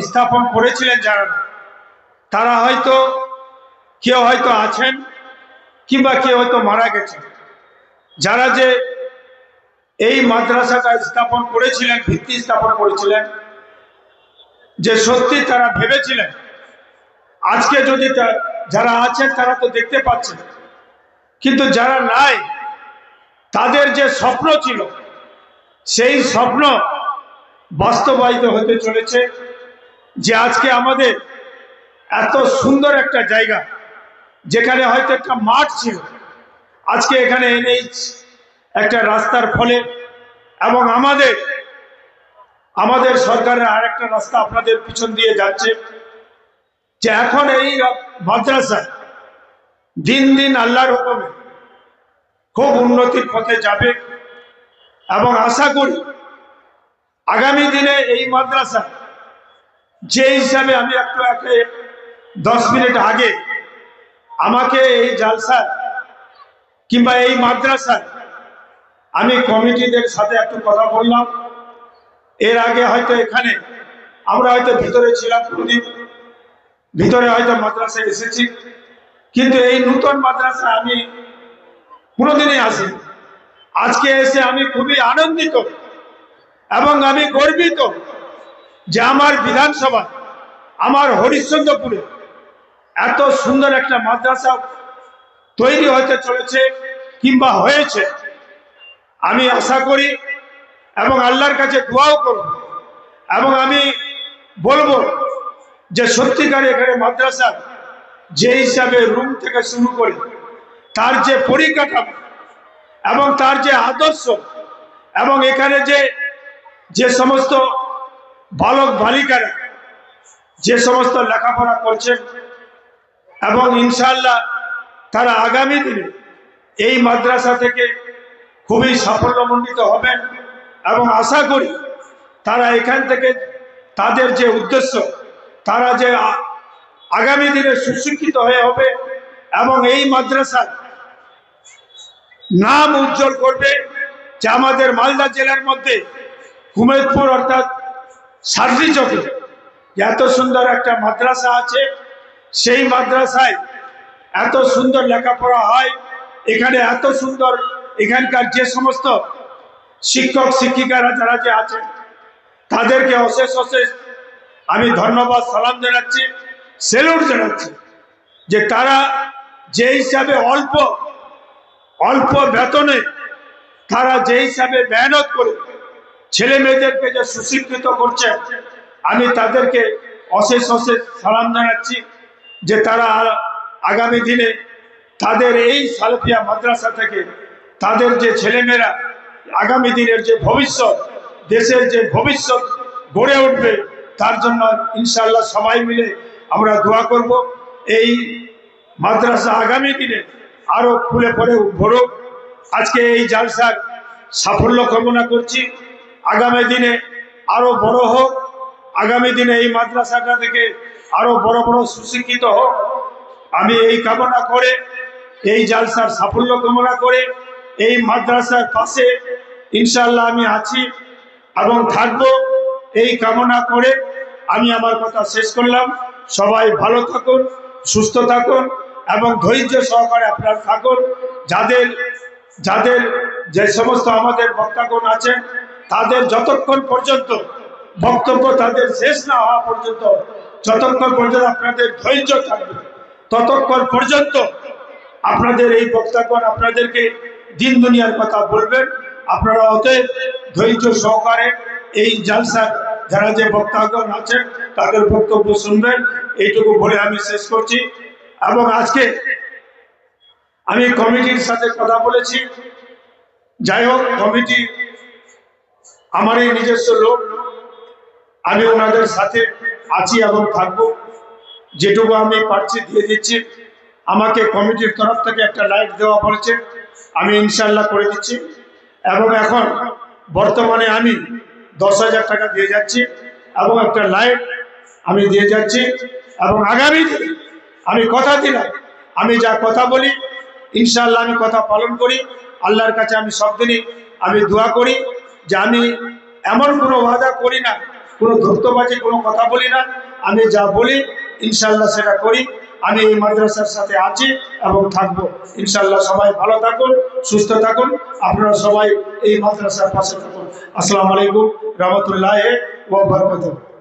স্থাপন করেছিলেন যারা, তারা হয়তো কেউ হয়তো আছেন কিংবা কেউ হয়তো মারা গেছেন। যারা যে এই মাদ্রাসাটা স্থাপন করেছিলেন, ভিত্তি স্থাপন করেছিলেন, যে সত্যি তারা ভেবেছিলেন আজকে যদি যারা আছেন তারা তো দেখতে পাচ্ছেন, কিন্তু যারা নাই তাদের যে স্বপ্ন ছিল সেই স্বপ্ন বাস্তবায়িত হতে চলেছে। যে আজকে আমাদের এত সুন্দর একটা জায়গা, যেখানে হয়তো একটা মাঠ ছিল, আজকে এখানে এনএইচ একটা রাস্তার ফলে, এবং আমাদের সরকারের আরেকটা রাস্তা আপনাদের পিছন দিয়ে যাচ্ছে, যে এখন এই মাদ্রাসা দিন দিন আল্লাহর হুকুমে খুব উন্নতির পথে যাবে। এবং আশা করি আগামী দিনে এই মাদ্রাসা যে হিসাবে, আমি একটু 10 মিনিট আগে আমাকে এই জালসা কিংবা এই মাদ্রাসা আমি কমিটিদের সাথে একটু কথা বললাম। এর আগে হয়তো এখানে আমরা হয়তো ভিতরে ছিলাম, কোনদিন ভিতরে হয়তো মাদ্রাসায় এসেছি, কিন্তু এই নতুন মাদ্রাসা আমি কোনোদিনই আসি। আজকে এসে আমি খুবই আনন্দিত এবং আমি গর্বিত যে আমার বিধানসভা, আমার হরিশ্চন্দ্রপুরে এত সুন্দর একটা মাদ্রাসা তৈরি হতে চলেছে কিংবা হয়েছে। আমি আশা করি এবং আল্লাহর কাছে দোয়াও করব, এবং আমি বলবো যে সত্যিকার এখানে মাদ্রাসা যে হিসাবে রুম থেকে শুরু করে তার যে পরিকাঠামো এবং তার যে আদর্শ, এবং এখানে যে সমস্ত বালক বালিকারা যে সমস্ত লেখাপড়া করছেন, এবং ইনশাআল্লাহ তারা আগামী দিনে এই মাদ্রাসা থেকে খুবই সাফল্যমণ্ডিত হবেন, এবং আশা করি তারা এখান থেকে তাদের যে উদ্দেশ্য, তারা যে আগামী দিনে সুশিক্ষিত হয়ে হবে এবং এই মাদ্রাসার নাম উজ্জ্বল করবে। যে আমাদের মালদা জেলার মধ্যে কুমেদপুর অর্থাৎ সারজি চকে এত সুন্দর একটা মাদ্রাসা আছে, সেই মাদ্রাসায় এত সুন্দর লেখাপড়া হয়, এখানে এত সুন্দর এখানকার যে সমস্ত শিক্ষক শিক্ষিকারা যারা যে আছেন তাদেরকে অশেষ অশেষ আমি ধন্যবাদ সালাম জানাচ্ছি, সেলুট জানাচ্ছি, যে তারা যে হিসাবে অল্প বেতনে তারা যে হিসাবে মেহনত করে ছেলে মেয়েদেরকে যে সুশিক্ষিত করছে, আমি তাদেরকে অশেষ অশেষ সালাম জানাচ্ছি। যে তারা আগামী দিনে তাদের এই সালেফিয়া মাদ্রাসা থেকে তাদের যে ছেলেমেয়েরা আগামী দিনের যে ভবিষ্যৎ, দেশের যে ভবিষ্যৎ গড়ে উঠবে, তার জন্য ইনশাআল্লাহ সবাই মিলে আমরা দোয়া করব। এই মাদ্রাসা আগামী দিনে আরো ফুলে ফলে ভরুক। আজকে এই জালসার সাফল্য কামনা করছি, আগামী দিনে আরো বড় হোক, আগামী দিনে এই মাদ্রাসাটা থেকে আরো বড় বড় সুশিক্ষিত হোক। আমি এই কামনা করে, এই জালসার সাফল্য কামনা করে, এই মাদ্রাসার পাশে ইনশাআল্লাহ আমি আছি এবং থাকবো, এই কামনা করে আমি আমার কথা শেষ করলাম। সবাই ভালো থাকুন, সুস্থ থাকুন এবং ধৈর্য সহকারে আপনারা থাকুন। যাদের যে সমস্ত আমাদের বক্তাগণ আছেন তাদের যতক্ষণ পর্যন্ত বক্তব্য তাদের শেষ না হওয়া পর্যন্ত, যতক্ষণ পর্যন্ত আপনাদের ধৈর্য থাকবে, ততক্ষণ পর্যন্ত আপনাদের এই বক্তাগণ আপনাদেরকে দিন দুনিয়ার কথা বলবেন। আপনারা অতএব ধৈর্য সহকারে এই জালসার যারা যে বক্তাগণ আছেন তাদের বক্তব্য শুনবেন, এইটুকু বলে আমি শেষ করছি। এবং আজকে আমি কমিটির সাথে কথা বলেছি, যাই হোক কমিটি আমারই নিজস্ব লোক, আমি ওনাদের সাথে আছি এবং থাকবো, যেটুকু আমি পারছি দিয়ে দিচ্ছি। আমাকে কমিটির তরফ থেকে একটা লাইট দেওয়া হয়েছে, আমি ইনশাআল্লাহ করে দিচ্ছি। এবং এখন বর্তমানে আমি 10,000 টাকা দিয়ে যাচ্ছি এবং একটা লাইট আমি দিয়ে যাচ্ছি। এবং আগামী দিনে আমি কথা দিলাম, আমি যা কথা বলি ইনশাআল্লাহ আমি কথা পালন করি। আল্লাহর কাছে আমি সব দিনই আমি দোয়া করি যে আমি এমন কোনো ওয়াদা করি না কোনো ধূর্তবাজি কোনো কথা বলি না। আমি যা বলি ইনশাল্লাহ সেটা করি। আমি এই মাদ্রাসার সাথে আছি এবং থাকবো ইনশাল্লাহ। সবাই ভালো থাকুন, সুস্থ থাকুন, আপনারা সবাই এই মাদ্রাসার পাশে থাকুন। আসসালামু আলাইকুম রহমতুল্লাহ ওয়া বারাকাতুহু।